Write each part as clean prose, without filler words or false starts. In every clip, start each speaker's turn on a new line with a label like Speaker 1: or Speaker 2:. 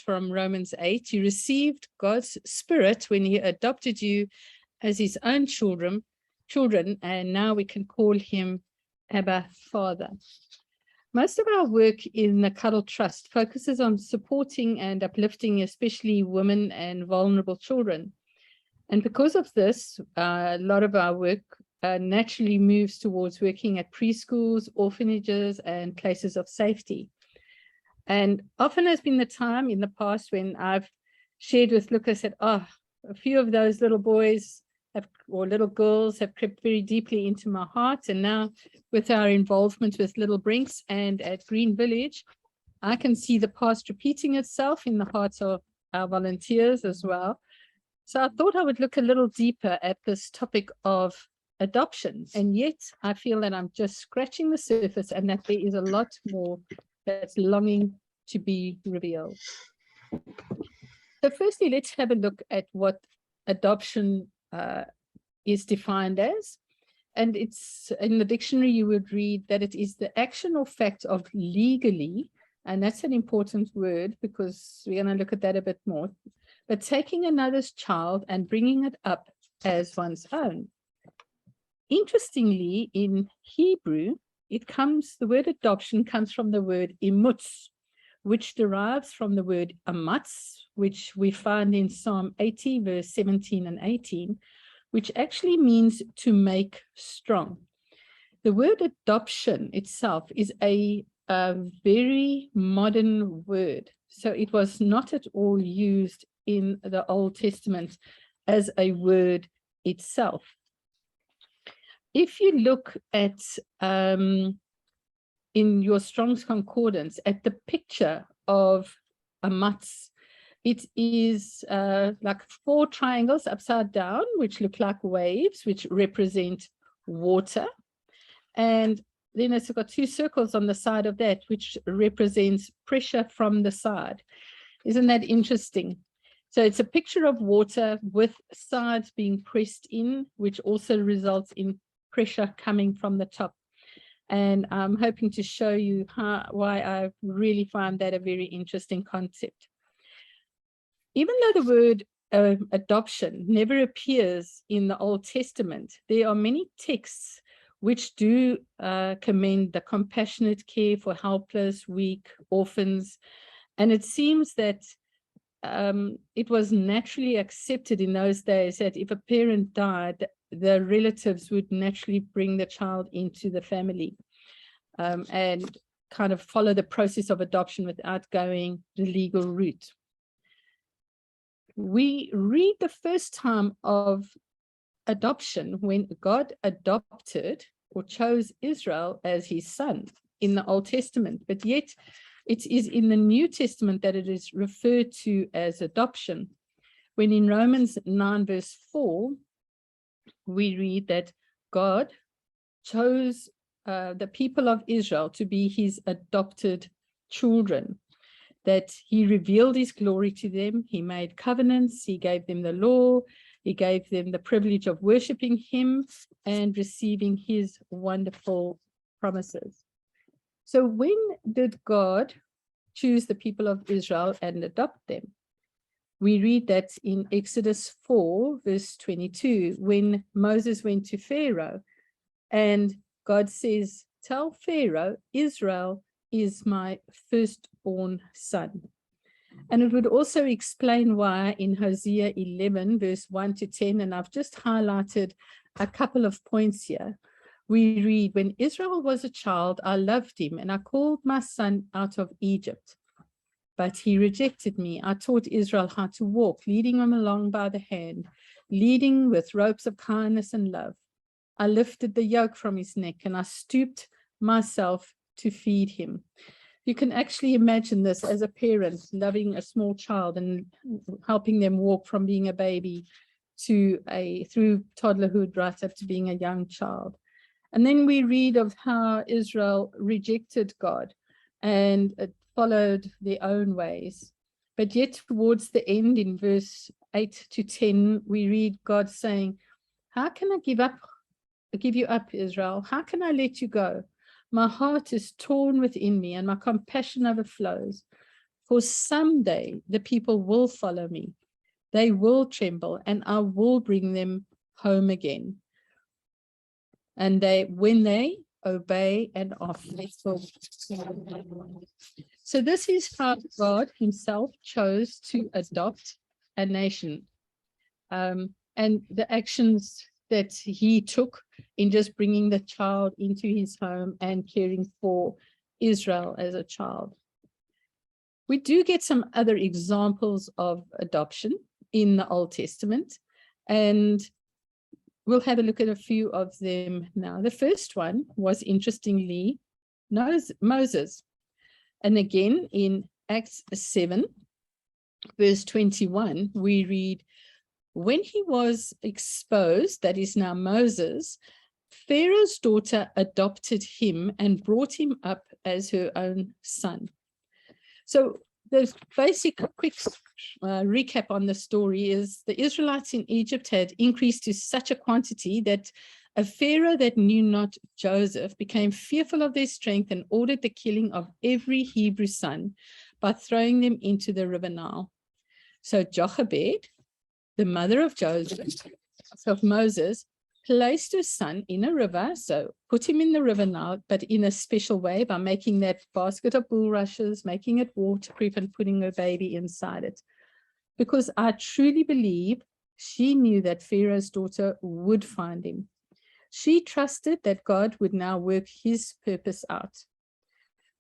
Speaker 1: from Romans 8. You received God's Spirit when he adopted you as his own children, and now we can call him Abba, Father. Most of our work in the Cuddle Trust focuses on supporting and uplifting especially women and vulnerable children. And because of this, a lot of our work naturally moves towards working at preschools, orphanages, and places of safety. And often has been the time in the past when I've shared with Lucas that, a few of those little boys or little girls have crept very deeply into my heart. And now with our involvement with Little Brinks and at Green Village, I can see the past repeating itself in the hearts of our volunteers as well. So I thought I would look a little deeper at this topic of adoption. And yet I feel that I'm just scratching the surface and that there is a lot more that's longing to be revealed. So firstly, let's have a look at what adoption is defined as. And it's in the dictionary, you would read that it is the action or fact of legally, and that's an important word because we're going to look at that a bit more, but taking another's child and bringing it up as one's own. Interestingly, in Hebrew, the word adoption comes from the word imutz, which derives from the word amatz, which we find in Psalm 80, verse 17 and 18, which actually means to make strong. The word adoption itself is a very modern word. So it was not at all used in the Old Testament as a word itself. If you look at in your Strong's Concordance at the picture of a matz, it is like 4 triangles upside down, which look like waves, which represent water. And then it's got 2 circles on the side of that, which represents pressure from the side. Isn't that interesting? So it's a picture of water with sides being pressed in, which also results in pressure coming from the top. And I'm hoping to show you why I really find that a very interesting concept. Even though the word adoption never appears in the Old Testament, there are many texts which do commend the compassionate care for helpless, weak, orphans. And it seems that it was naturally accepted in those days that if a parent died, the relatives would naturally bring the child into the family and kind of follow the process of adoption without going the legal route. We read the first time of adoption when God adopted or chose Israel as his son in the Old Testament, but yet it is in the New Testament that it is referred to as adoption. When in Romans 9 verse 4, we read that God chose the people of Israel to be his adopted children, that he revealed his glory to them, he made covenants, he gave them the law, he gave them the privilege of worshiping him and receiving his wonderful promises. So when did God choose the people of Israel and adopt them? We read that in Exodus 4, verse 22, when Moses went to Pharaoh, and God says, "Tell Pharaoh, Israel is my firstborn son." And it would also explain why in Hosea 11, verse 1 to 10, and I've just highlighted a couple of points here. We read, "When Israel was a child, I loved him, and I called my son out of Egypt. But he rejected me. I taught Israel how to walk, leading him along by the hand, leading with ropes of kindness and love. I lifted the yoke from his neck, and I stooped myself to feed him." You can actually imagine this as a parent loving a small child and helping them walk from being a baby to through toddlerhood right up to being a young child. And then we read of how Israel rejected God and followed their own ways. But yet towards the end in verse 8 to 10, we read God saying, "How can I give you up, Israel? How can I let you go? My heart is torn within me and my compassion overflows. for someday the people will follow me. They will tremble, and I will bring them home again. And when they obey and are faithful. So this is how God himself chose to adopt a nation. And the actions that he took in just bringing the child into his home and caring for Israel as a child. We do get some other examples of adoption in the Old Testament, and we'll have a look at a few of them now. The first one was, interestingly, Moses. And again, in Acts 7, verse 21, we read, when he was exposed, that is now Moses, Pharaoh's daughter adopted him and brought him up as her own son. So the basic quick recap on the story is the Israelites in Egypt had increased to such a quantity that a Pharaoh that knew not Joseph became fearful of their strength and ordered the killing of every Hebrew son by throwing them into the river Nile. So Jochebed, the mother of Moses, placed her son in a river, so put him in the river Nile, but in a special way by making that basket of bulrushes, making it waterproof and putting her baby inside it. Because I truly believe she knew that Pharaoh's daughter would find him. She trusted that God would now work his purpose out.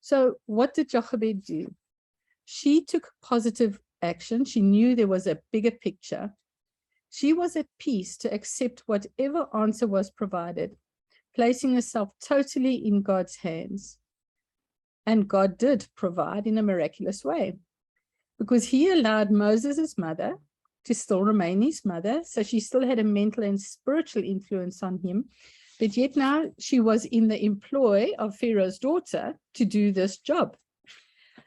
Speaker 1: So what did Jochebed do? She took positive action. She knew there was a bigger picture. She was at peace to accept whatever answer was provided, placing herself totally in God's hands. And God did provide in a miraculous way, because he allowed Moses' mother to still remain his mother. So she still had a mental and spiritual influence on him. But yet now she was in the employ of Pharaoh's daughter to do this job.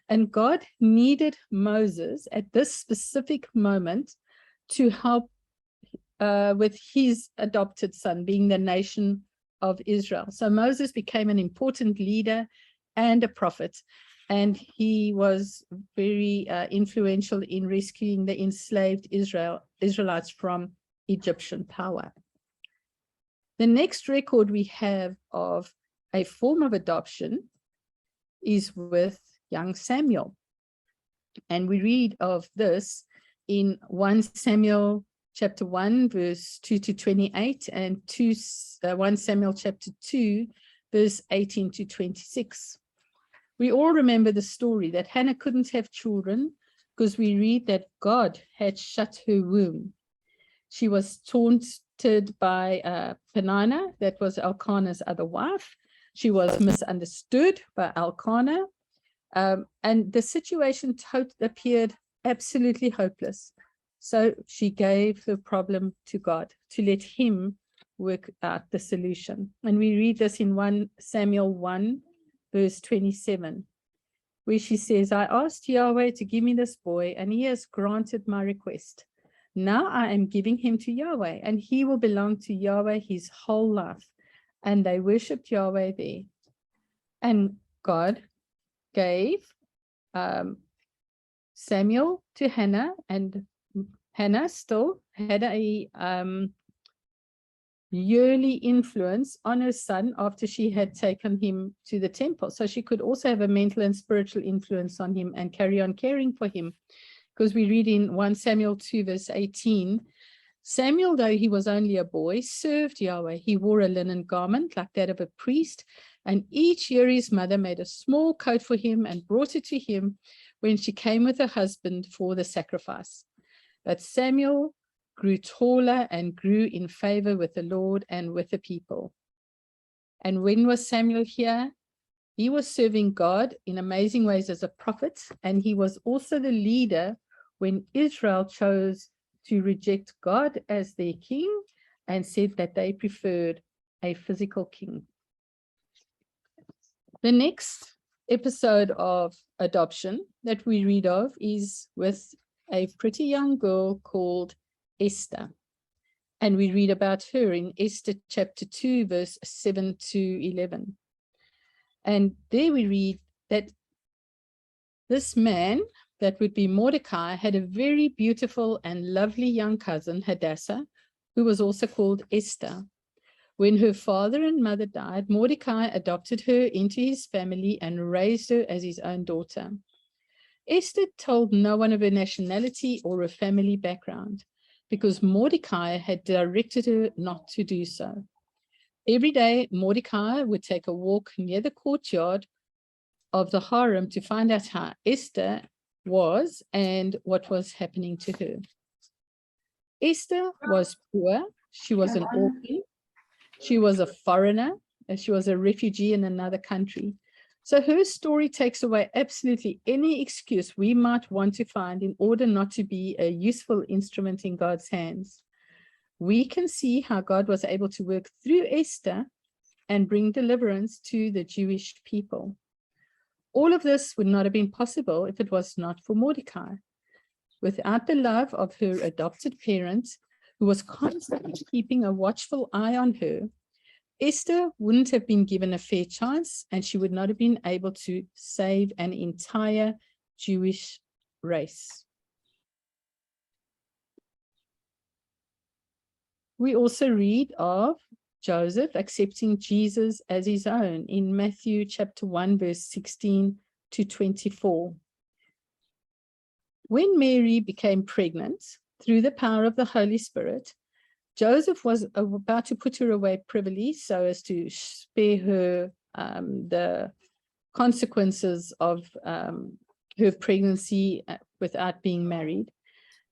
Speaker 1: And God needed Moses at this specific moment to help with his adopted son, being the nation of Israel. So Moses became an important leader and a prophet, and he was very influential in rescuing the enslaved Israelites from Egyptian power. The next record we have of a form of adoption is with young Samuel. And we read of this in 1 Samuel chapter 1, verse 2 to 28, and 1 Samuel chapter 2, verse 18 to 26. We all remember the story that Hannah couldn't have children because we read that God had shut her womb. She was taunted by Peninnah, that was Elkanah's other wife. She was misunderstood by Elkanah, and the situation appeared absolutely hopeless. So she gave the problem to God to let him work out the solution. And we read this in 1 Samuel 1, verse 27, where she says, I asked Yahweh to give me this boy, and he has granted my request. Now I am giving him to Yahweh, and he will belong to Yahweh his whole life. And they worshipped Yahweh there. And God gave Samuel to Hannah, and Hannah still had a yearly influence on her son after she had taken him to the temple. So she could also have a mental and spiritual influence on him and carry on caring for him. Because we read in 1 Samuel 2, verse 18, Samuel, though he was only a boy, served Yahweh. He wore a linen garment like that of a priest, and each year his mother made a small coat for him and brought it to him when she came with her husband for the sacrifice. But Samuel grew taller and grew in favor with the Lord and with the people. And when was Samuel here? He was serving God in amazing ways as a prophet, and he was also the leader when Israel chose to reject God as their king and said that they preferred a physical king. The next episode of adoption that we read of is with a pretty young girl called Esther. And we read about her in Esther chapter 2, verse 7 to 11. And there we read that this man that would be Mordecai, had a very beautiful and lovely young cousin, Hadassah, who was also called Esther. When her father and mother died, Mordecai adopted her into his family and raised her as his own daughter. Esther told no one of her nationality or her family background because Mordecai had directed her not to do so. Every day, Mordecai would take a walk near the courtyard of the harem to find out how Esther was and what was happening to her. Esther was poor. She was an orphan. She was a foreigner, and she was a refugee in another country. So her story takes away absolutely any excuse we might want to find in order not to be a useful instrument in God's hands. We can see how God was able to work through Esther and bring deliverance to the Jewish people. All of this would not have been possible if it was not for Mordecai. Without the love of her adopted parents, who was constantly keeping a watchful eye on her, Esther wouldn't have been given a fair chance, and she would not have been able to save an entire Jewish race. We also read of Joseph accepting Jesus as his own in Matthew chapter 1, verse 16 to 24. When Mary became pregnant through the power of the Holy Spirit, Joseph was about to put her away privily so as to spare her the consequences of her pregnancy without being married.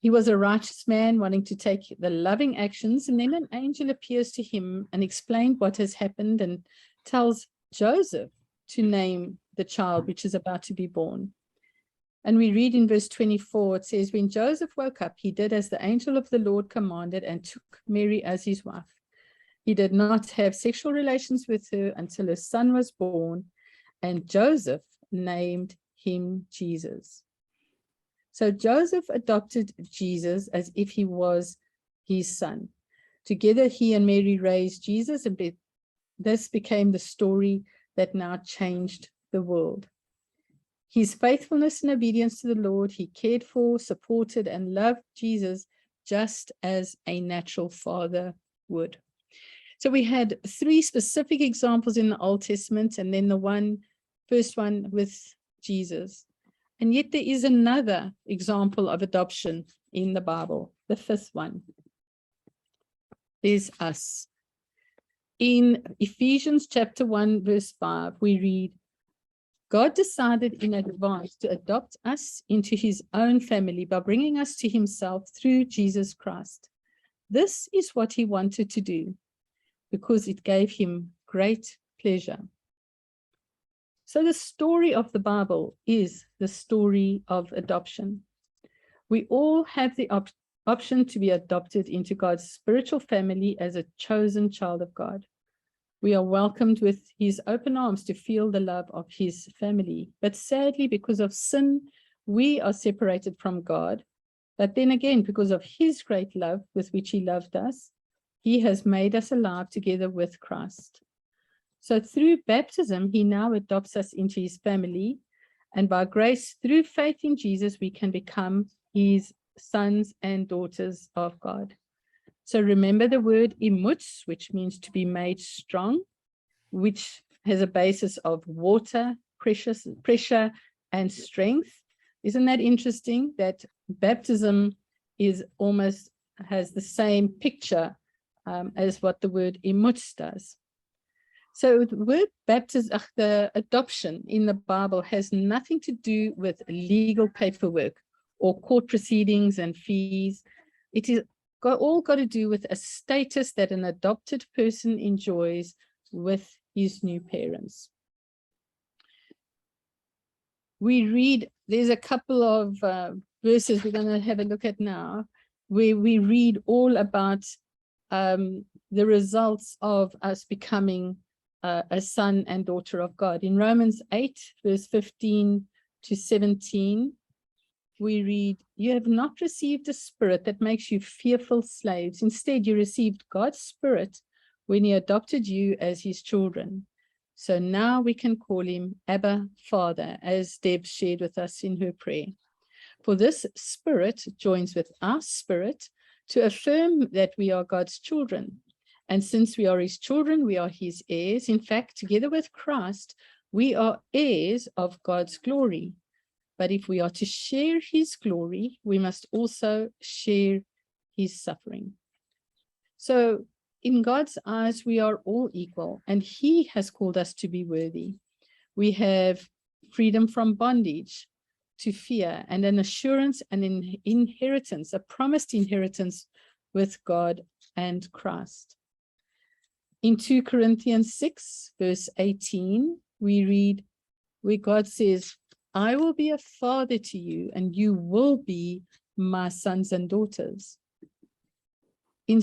Speaker 1: He was a righteous man wanting to take the loving actions, and then an angel appears to him and explains what has happened and tells Joseph to name the child which is about to be born. And we read in verse 24, it says, when Joseph woke up, he did as the angel of the Lord commanded and took Mary as his wife. He did not have sexual relations with her until her son was born, and Joseph named him Jesus. So Joseph adopted Jesus as if he was his son. Together, he and Mary raised Jesus, and this became the story that now changed the world. His faithfulness and obedience to the Lord, he cared for, supported, and loved Jesus just as a natural father would. So we had three specific examples in the Old Testament, and then the first one with Jesus. And yet there is another example of adoption in the Bible, the fifth one. There's us. In Ephesians chapter 1, verse 5, we read, God decided in advance to adopt us into his own family by bringing us to himself through Jesus Christ. This is what he wanted to do because it gave him great pleasure. So the story of the Bible is the story of adoption. We all have the option to be adopted into God's spiritual family as a chosen child of God. We are welcomed with his open arms to feel the love of his family. But sadly, because of sin, we are separated from God. But then again, because of his great love with which he loved us, he has made us alive together with Christ. So through baptism, he now adopts us into his family. And by grace, through faith in Jesus, we can become his sons and daughters of God. So remember the word imutz, which means to be made strong, which has a basis of water, pressure, and strength. Isn't that interesting that baptism has the same picture as what the word imutz does? So the word baptism, the adoption in the Bible has nothing to do with legal paperwork or court proceedings and fees. It is all got to do with a status that an adopted person enjoys with his new parents. We read, there's a couple of verses we're going to have a look at now, where we read all about the results of us becoming a son and daughter of God. In Romans 8, verse 15 to 17, we read, you have not received a spirit that makes you fearful slaves. Instead, you received God's spirit when he adopted you as his children. So now we can call him Abba, Father, as Deb shared with us in her prayer. For this spirit joins with our spirit to affirm that we are God's children. And since we are his children, we are his heirs. In fact, together with Christ, we are heirs of God's glory. But if we are to share his glory, we must also share his suffering. So in God's eyes, we are all equal, and he has called us to be worthy. We have freedom from bondage to fear, and an assurance and an inheritance, a promised inheritance with God and Christ. In 2 Corinthians 6, verse 18, we read where God says, I will be a father to you, and you will be my sons and daughters. In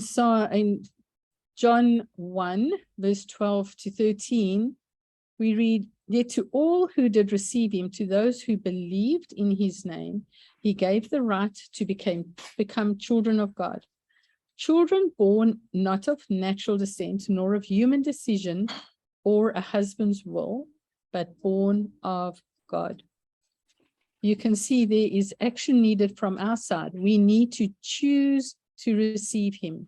Speaker 1: John 1, verse 12 to 13, we read, yet to all who did receive him, to those who believed in his name, he gave the right to become children of God. Children born not of natural descent, nor of human decision or a husband's will, but born of God. You can see there is action needed from our side. We need to choose to receive him.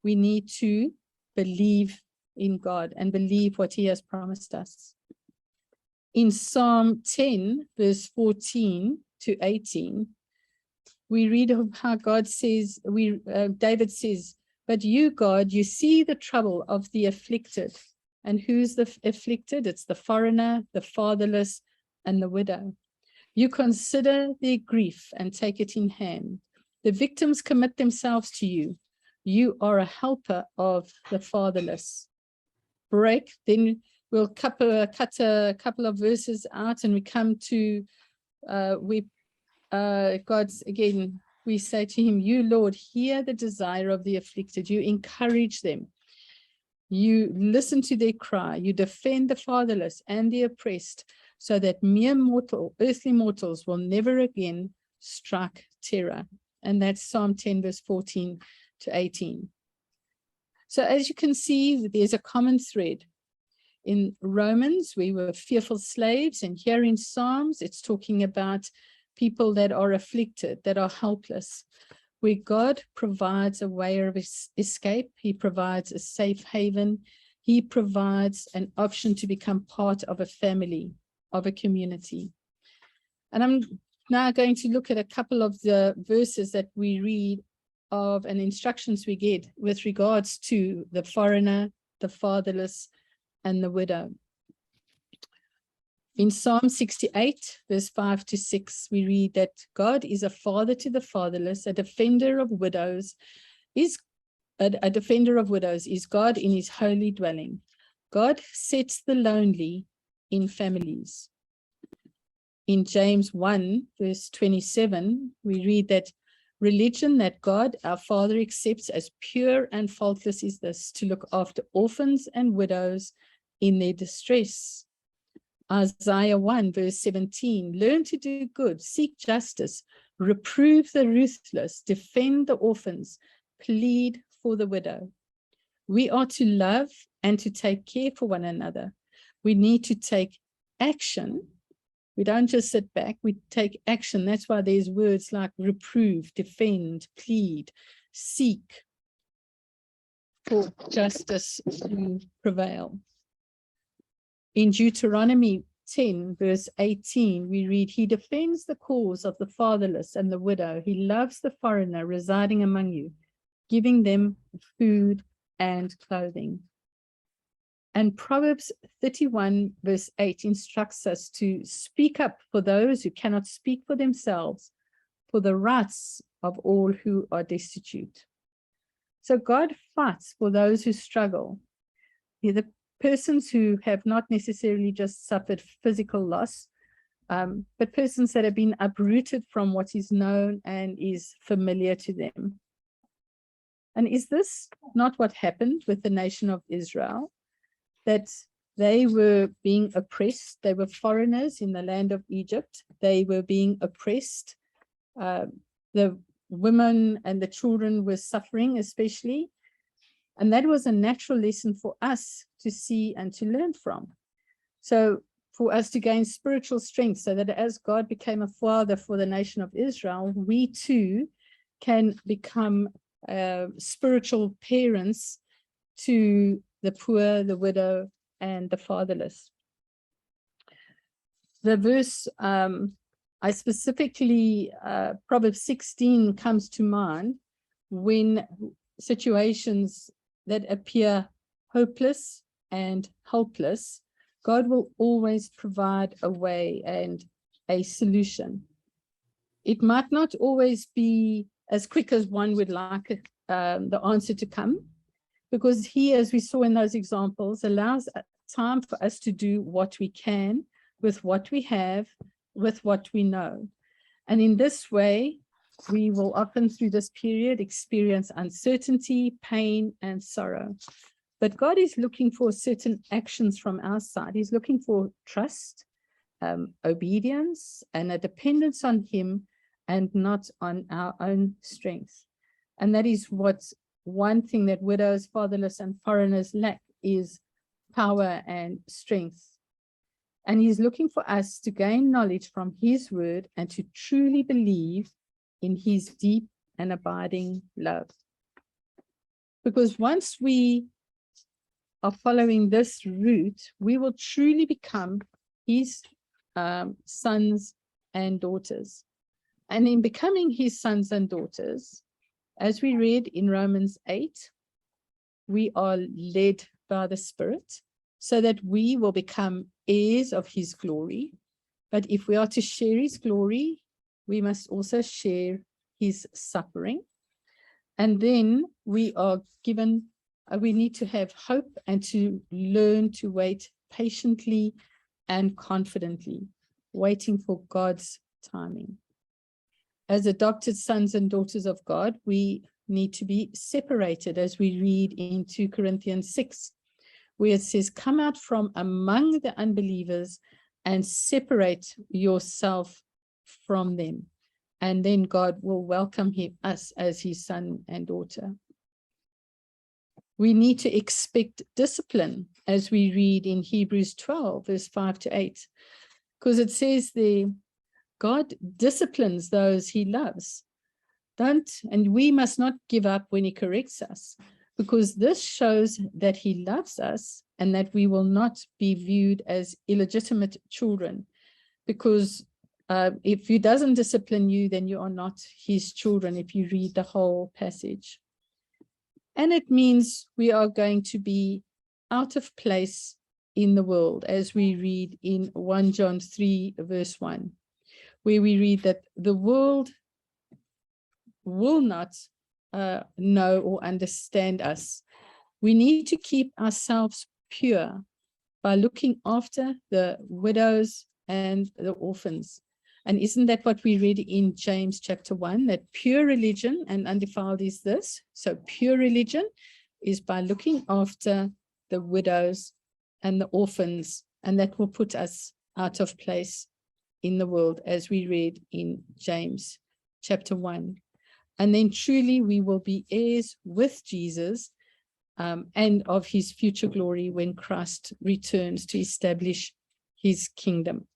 Speaker 1: We need to believe in God and believe what he has promised us. In Psalm 10, verse 14 to 18, we read of how God says, David says, but you, God, you see the trouble of the afflicted. And who's the afflicted? It's the foreigner, the fatherless, and the widow. You consider their grief and take it in hand. The victims commit themselves to you. You are a helper of the fatherless. Then we'll cut a couple of verses out, and we come to God's, again, we say to him, you, Lord, hear the desire of the afflicted. You encourage them. You listen to their cry. You defend the fatherless and the oppressed, so that mere earthly mortals will never again strike terror. And that's Psalm 10, verse 14 to 18. So as you can see, there's a common thread. In Romans, we were fearful slaves, and here in Psalms, it's talking about people that are afflicted, that are helpless, where God provides a way of escape. He provides a safe haven. He provides an option to become part of a family, of a community. And I'm now going to look at a couple of the verses that we read of and instructions we get with regards to the foreigner, the fatherless, and the widow. In Psalm 68, verse 5 to 6, we read that God is a father to the fatherless, a defender of widows is God in his holy dwelling. God sets the lonely in families. In James 1, verse 27, we read that religion that God, our Father, accepts as pure and faultless is this, to look after orphans and widows in their distress. Isaiah 1, verse 17, learn to do good, seek justice, reprove the ruthless, defend the orphans, plead for the widow. We are to love and to take care for one another. We need to take action. We don't just sit back, we take action. That's why there's words like reprove, defend, plead, seek for justice to prevail. In Deuteronomy 10, verse 18, we read, he defends the cause of the fatherless and the widow. He loves the foreigner residing among you, giving them food and clothing. And Proverbs 31, verse 8 instructs us to speak up for those who cannot speak for themselves, for the rights of all who are destitute. So God fights for those who struggle. The persons who have not necessarily just suffered physical loss, but persons that have been uprooted from what is known and is familiar to them. And is this not what happened with the nation of Israel? That they were being oppressed. They were foreigners in the land of Egypt. They were being oppressed. The women and the children were suffering especially. And that was a natural lesson for us to see and to learn from. So for us to gain spiritual strength, so that as God became a father for the nation of Israel, we too can become spiritual parents to the poor, the widow, and the fatherless. The verse, I specifically, Proverbs 16 comes to mind when situations that appear hopeless and helpless, God will always provide a way and a solution. It might not always be as quick as one would like the answer to come, because he, as we saw in those examples, allows time for us to do what we can with what we have, with what we know. And in this way, we will often through this period experience uncertainty, pain, and sorrow. But God is looking for certain actions from our side. He's looking for trust, obedience, and a dependence on him and not on our own strength. And that is what one thing that widows, fatherless, and foreigners lack, is power and strength. And he's looking for us to gain knowledge from his word and to truly believe in his deep and abiding love. Because once we are following this route, we will truly become his sons and daughters. And in becoming his sons and daughters, as we read in Romans 8, we are led by the Spirit so that we will become heirs of his glory. But if we are to share his glory, we must also share his suffering. And then we are given, we need to have hope and to learn to wait patiently and confidently, waiting for God's timing. As adopted sons and daughters of God, we need to be separated, as we read in 2 Corinthians 6, where it says, come out from among the unbelievers and separate yourself from them. And then God will welcome us as his son and daughter. We need to expect discipline, as we read in Hebrews 12, verse 5-8, because it says there, God disciplines those he loves. And we must not give up when he corrects us, because this shows that he loves us and that we will not be viewed as illegitimate children. Because if he doesn't discipline you, then you are not his children, if you read the whole passage. And it means we are going to be out of place in the world, as we read in 1 John 3, verse 1, where we read that the world will not know or understand us. We need to keep ourselves pure by looking after the widows and the orphans. And isn't that what we read in James chapter 1, that pure religion and undefiled is this? So pure religion is by looking after the widows and the orphans, and that will put us out of place in the world, as we read in James chapter 1. And then truly we will be heirs with Jesus and of his future glory when Christ returns to establish his kingdom.